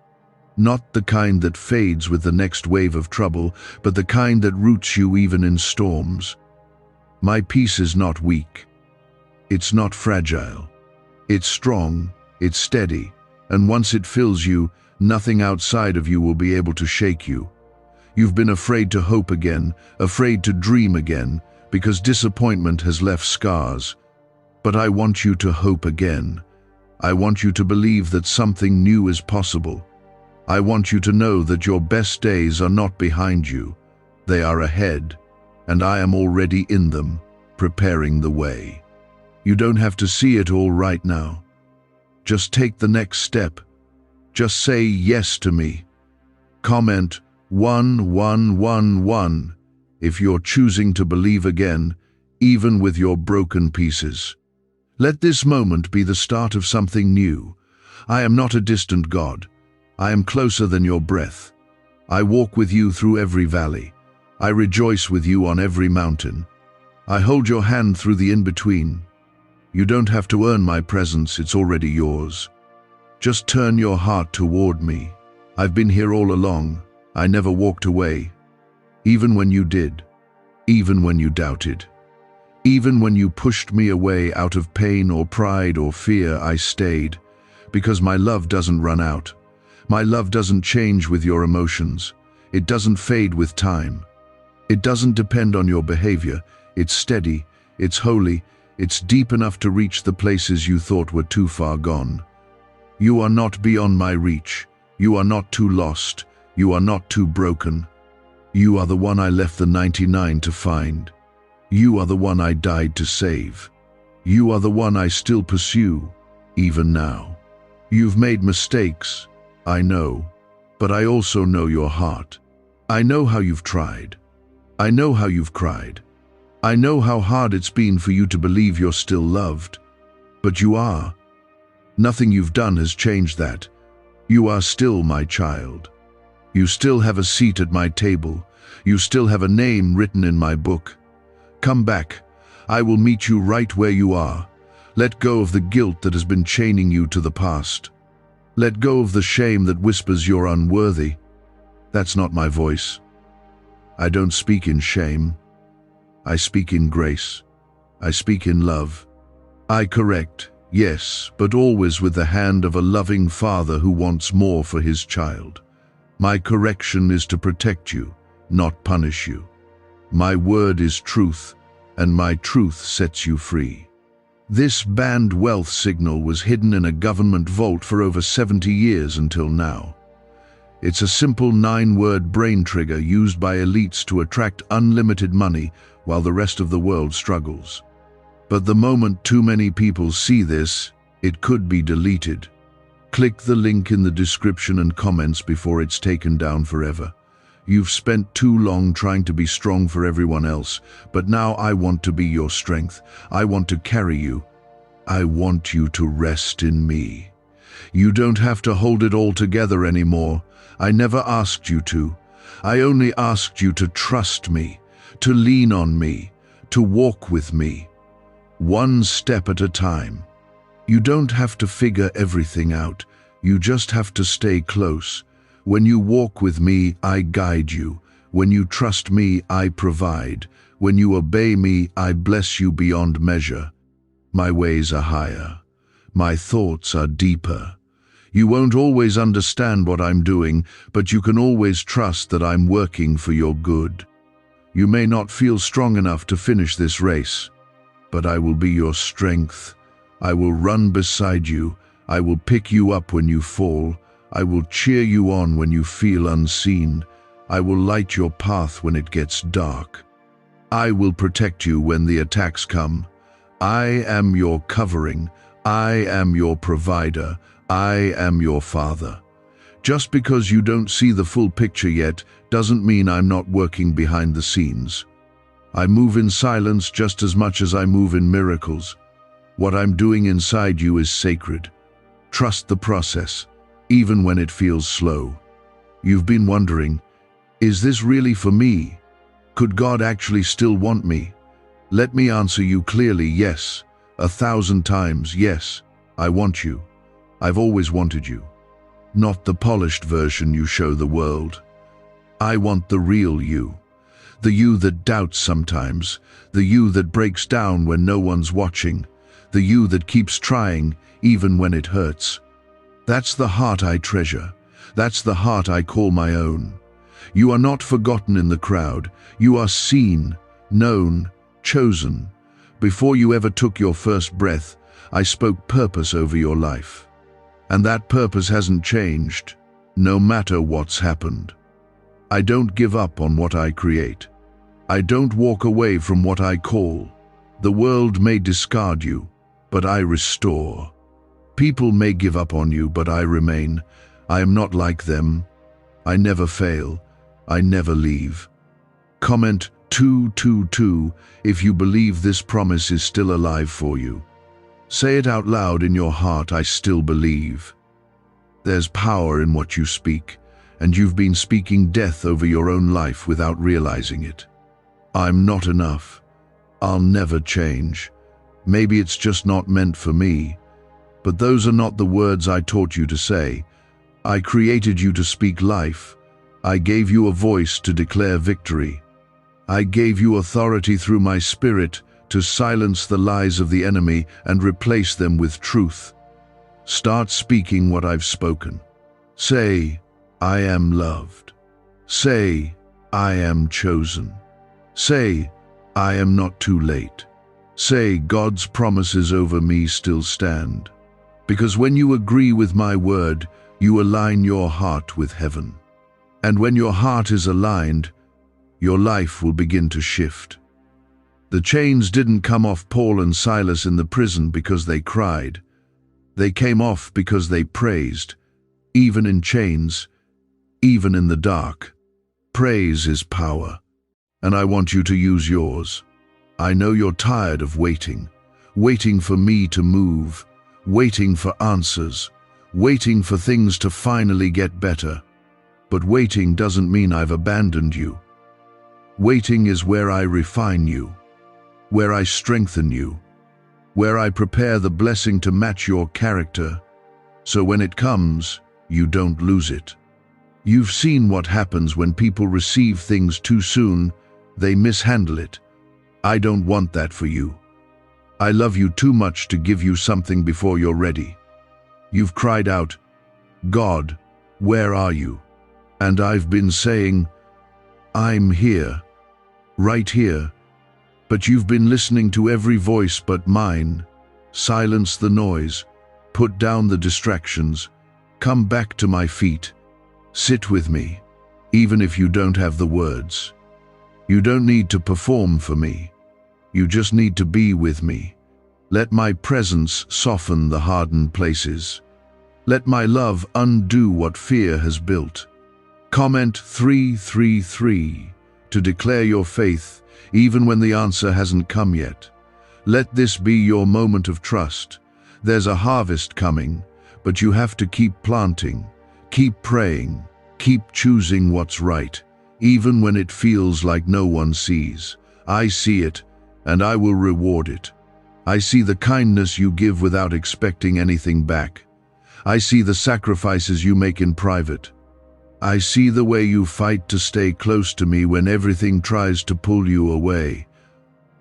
Not the kind that fades with the next wave of trouble, but the kind that roots you even in storms. My peace is not weak. It's not fragile. It's strong, it's steady, and once it fills you, nothing outside of you will be able to shake you. You've been afraid to hope again, afraid to dream again, because disappointment has left scars. But I want you to hope again. I want you to believe that something new is possible. I want you to know that your best days are not behind you. They are ahead, and I am already in them, preparing the way. You don't have to see it all right now. Just take the next step. Just say yes to me. Comment 1111 if you're choosing to believe again, even with your broken pieces. Let this moment be the start of something new. I am not a distant God. I am closer than your breath. I walk with you through every valley. I rejoice with you on every mountain. I hold your hand through the in-between. You don't have to earn my presence, it's already yours. Just turn your heart toward me. I've been here all along. I never walked away. Even when you did. Even when you doubted. Even when you pushed me away out of pain or pride or fear, I stayed. Because my love doesn't run out. My love doesn't change with your emotions. It doesn't fade with time. It doesn't depend on your behavior. It's steady, it's holy, it's deep enough to reach the places you thought were too far gone. You are not beyond my reach. You are not too lost. You are not too broken. You are the one I left the 99 to find. You are the one I died to save. You are the one I still pursue. even now. You've made mistakes, I know, but I also know your heart. I know how you've tried. I know how you've cried. I know how hard it's been for you to believe you're still loved. But you are. Nothing you've done has changed that. You are still my child. You still have a seat at my table. You still have a name written in my book. Come back. I will meet you right where you are. Let go of the guilt that has been chaining you to the past. Let go of the shame that whispers you're unworthy. That's not my voice. I don't speak in shame. I speak in grace. I speak in love. I correct, yes, but always with the hand of a loving father who wants more for his child. My correction is to protect you, not punish you. My word is truth, and my truth sets you free. This banned wealth signal was hidden in a government vault for over 70 years until now. It's a simple 9-word brain trigger used by elites to attract unlimited money while the rest of the world struggles. But the moment too many people see this, it could be deleted. Click the link in the description and comments before it's taken down forever. You've spent too long trying to be strong for everyone else, but now I want to be your strength. I want to carry you. I want you to rest in me. You don't have to hold it all together anymore. I never asked you to. I only asked you to trust me, to lean on me, to walk with me. One step at a time. You don't have to figure everything out. You just have to stay close. When you walk with me, I guide you. When you trust me, I provide. When you obey me, I bless you beyond measure. My ways are higher. My thoughts are deeper. You won't always understand what I'm doing, but you can always trust that I'm working for your good. You may not feel strong enough to finish this race, but I will be your strength. I will run beside you. I will pick you up when you fall. I will cheer you on when you feel unseen. I will light your path when it gets dark. I will protect you when the attacks come. I am your covering. I am your provider. I am your father. Just because you don't see the full picture yet doesn't mean I'm not working behind the scenes. I move in silence just as much as I move in miracles. What I'm doing inside you is sacred. Trust the process, even when it feels slow. You've been wondering, is this really for me? Could God actually still want me? Let me answer you clearly, yes. 1,000 times, yes. I want you. I've always wanted you. Not the polished version you show the world. I want the real you. The you that doubts sometimes. The you that breaks down when no one's watching. The you that keeps trying, even when it hurts. That's the heart I treasure. That's the heart I call my own. You are not forgotten in the crowd. You are seen, known, chosen. Before you ever took your first breath, I spoke purpose over your life. And that purpose hasn't changed, no matter what's happened. I don't give up on what I create. I don't walk away from what I call. The world may discard you, but I restore. People may give up on you, but I remain. I am not like them. I never fail. I never leave. Comment 222 if you believe this promise is still alive for you. Say it out loud in your heart, I still believe. There's power in what you speak, and you've been speaking death over your own life without realizing it. I'm not enough. I'll never change. Maybe it's just not meant for me. But those are not the words I taught you to say. I created you to speak life. I gave you a voice to declare victory. I gave you authority through my spirit to silence the lies of the enemy and replace them with truth. Start speaking what I've spoken. Say, I am loved. Say, I am chosen. Say, I am not too late. Say, God's promises over me still stand. Because when you agree with my word, you align your heart with heaven. And when your heart is aligned, your life will begin to shift. The chains didn't come off Paul and Silas in the prison because they cried. They came off because they praised, even in chains, even in the dark. Praise is power, and I want you to use yours. I know you're tired of waiting for me to move, waiting for answers, waiting for things to finally get better. But waiting doesn't mean I've abandoned you. Waiting is where I refine you, where I strengthen you, where I prepare the blessing to match your character, so when it comes, you don't lose it. You've seen what happens when people receive things too soon, they mishandle it. I don't want that for you. I love you too much to give you something before you're ready. You've cried out, "God, where are you?" And I've been saying, "I'm here, right here." But you've been listening to every voice but mine. Silence the noise, put down the distractions, come back to my feet. Sit with me, even if you don't have the words. You don't need to perform for me. You just need to be with me. Let my presence soften the hardened places. Let my love undo what fear has built. Comment 333 to declare your faith even when the answer hasn't come yet. Let this be your moment of trust. There's a harvest coming, but you have to keep planting, keep praying, keep choosing what's right, even when it feels like no one sees. I see it, and I will reward it. I see the kindness you give without expecting anything back. I see the sacrifices you make in private. I see the way you fight to stay close to me when everything tries to pull you away.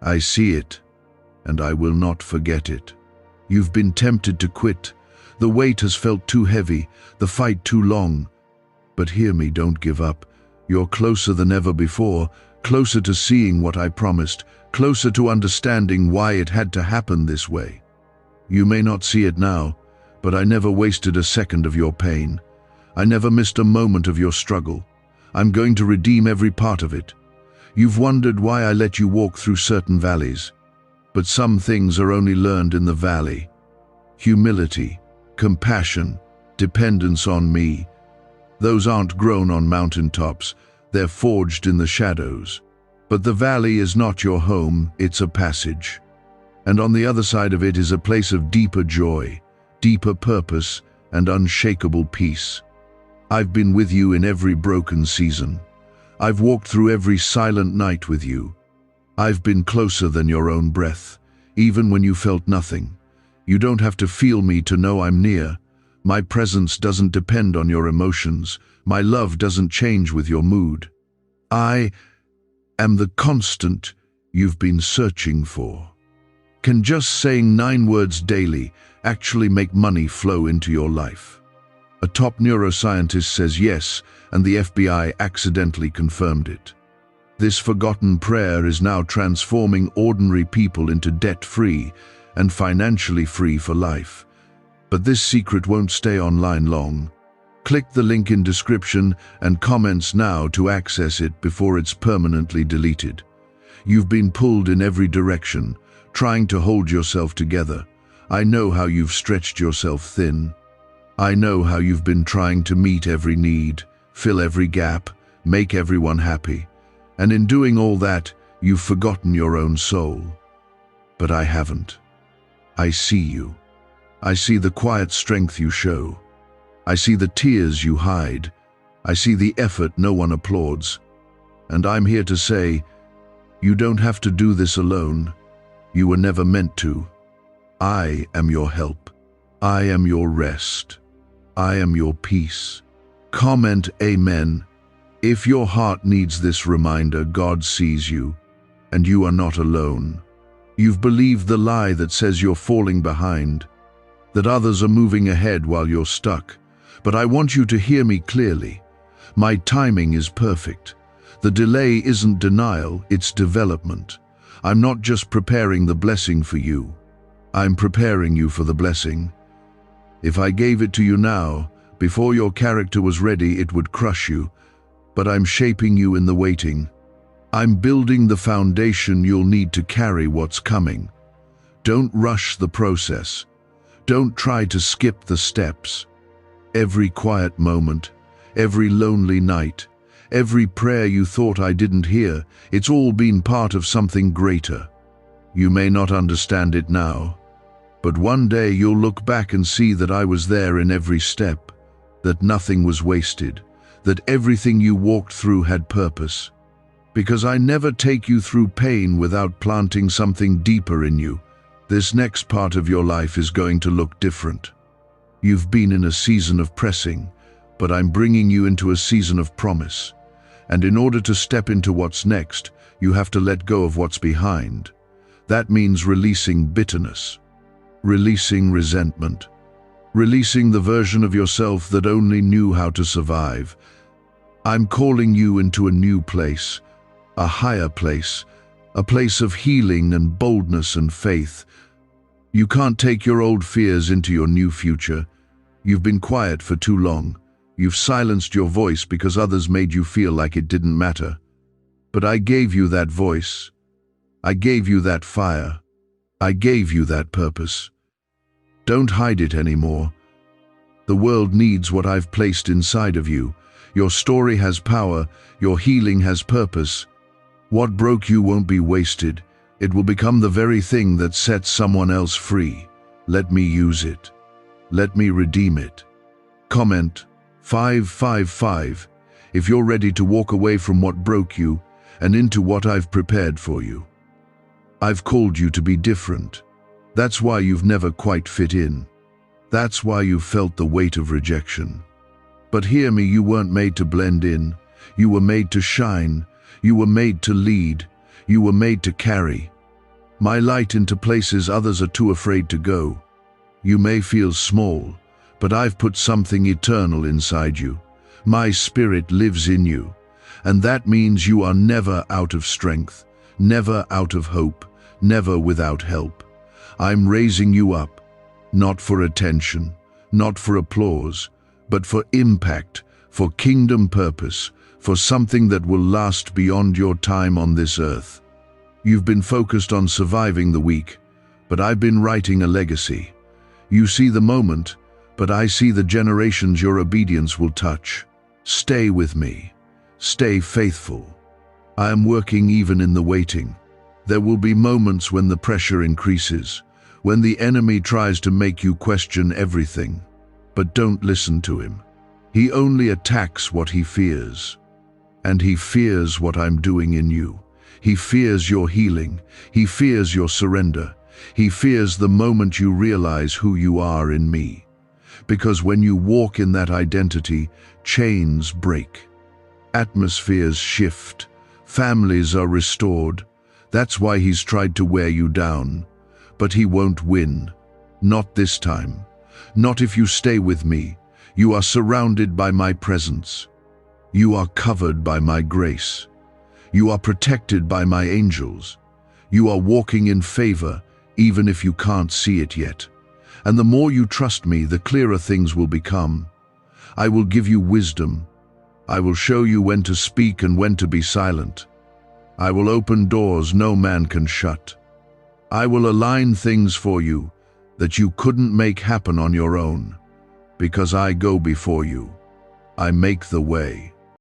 I see it, and I will not forget it. You've been tempted to quit. The weight has felt too heavy, the fight too long. But hear me, don't give up. You're closer than ever before, closer to seeing what I promised, closer to understanding why it had to happen this way. You may not see it now, but I never wasted a second of your pain. I never missed a moment of your struggle. I'm going to redeem every part of it. You've wondered why I let you walk through certain valleys, but some things are only learned in the valley. Humility, compassion, dependence on me. Those aren't grown on mountaintops, they're forged in the shadows. But the valley is not your home, it's a passage. And on the other side of it is a place of deeper joy, deeper purpose, and unshakable peace. I've been with you in every broken season. I've walked through every silent night with you. I've been closer than your own breath, even when you felt nothing. You don't have to feel me to know I'm near. My presence doesn't depend on your emotions. My love doesn't change with your mood. I am the constant you've been searching for. Can just saying 9 words daily actually make money flow into your life? A top neuroscientist says yes, and the FBI accidentally confirmed it. This forgotten prayer is now transforming ordinary people into debt-free and financially free for life. But this secret won't stay online long. Click the link in description and comments now to access it before it's permanently deleted. You've been pulled in every direction, trying to hold yourself together. I know how you've stretched yourself thin. I know how you've been trying to meet every need, fill every gap, make everyone happy. And in doing all that, you've forgotten your own soul. But I haven't. I see you. I see the quiet strength you show. I see the tears you hide. I see the effort no one applauds. And I'm here to say, you don't have to do this alone. You were never meant to. I am your help. I am your rest. I am your peace. Comment Amen. If your heart needs this reminder, God sees you, and you are not alone. You've believed the lie that says you're falling behind, that others are moving ahead while you're stuck. But I want you to hear me clearly. My timing is perfect. The delay isn't denial, it's development. I'm not just preparing the blessing for you. I'm preparing you for the blessing. If I gave it to you now, before your character was ready, it would crush you. But I'm shaping you in the waiting. I'm building the foundation you'll need to carry what's coming. Don't rush the process. Don't try to skip the steps. Every quiet moment, every lonely night, every prayer you thought I didn't hear, it's all been part of something greater. You may not understand it now, but one day you'll look back and see that I was there in every step, that nothing was wasted, that everything you walked through had purpose. Because I never take you through pain without planting something deeper in you. This next part of your life is going to look different. You've been in a season of pressing, but I'm bringing you into a season of promise. And in order to step into what's next, you have to let go of what's behind. That means releasing bitterness, releasing resentment, releasing the version of yourself that only knew how to survive. I'm calling you into a new place, a higher place, a place of healing and boldness and faith. You can't take your old fears into your new future. You've been quiet for too long. You've silenced your voice because others made you feel like it didn't matter. But I gave you that voice. I gave you that fire. I gave you that purpose. Don't hide it anymore. The world needs what I've placed inside of you. Your story has power. Your healing has purpose. What broke you won't be wasted. It will become the very thing that sets someone else free. Let me use it. Let me redeem it. Comment 555 if you're ready to walk away from what broke you and into what I've prepared for you. I've called you to be different. That's why you've never quite fit in. That's why you felt the weight of rejection. But hear me, you weren't made to blend in. You were made to shine. You were made to lead. You were made to carry my light into places others are too afraid to go. You may feel small, but I've put something eternal inside you. My spirit lives in you, and that means you are never out of strength, never out of hope, never without help. I'm raising you up, not for attention, not for applause, but for impact, for kingdom purpose, for something that will last beyond your time on this earth. You've been focused on surviving the week, but I've been writing a legacy. You see the moment, but I see the generations your obedience will touch. Stay with me. Stay faithful. I am working even in the waiting. There will be moments when the pressure increases, when the enemy tries to make you question everything. But don't listen to him. He only attacks what he fears. And he fears what I'm doing in you. He fears your healing. He fears your surrender. He fears the moment you realize who you are in me. Because when you walk in that identity, chains break. Atmospheres shift. Families are restored. That's why he's tried to wear you down. But he won't win. Not this time. Not if you stay with me. You are surrounded by my presence. You are covered by my grace. You are protected by my angels. You are walking in favor, even if you can't see it yet. And the more you trust me, the clearer things will become. I will give you wisdom. I will show you when to speak and when to be silent. I will open doors no man can shut. I will align things for you that you couldn't make happen on your own. Because I go before you. I make the way.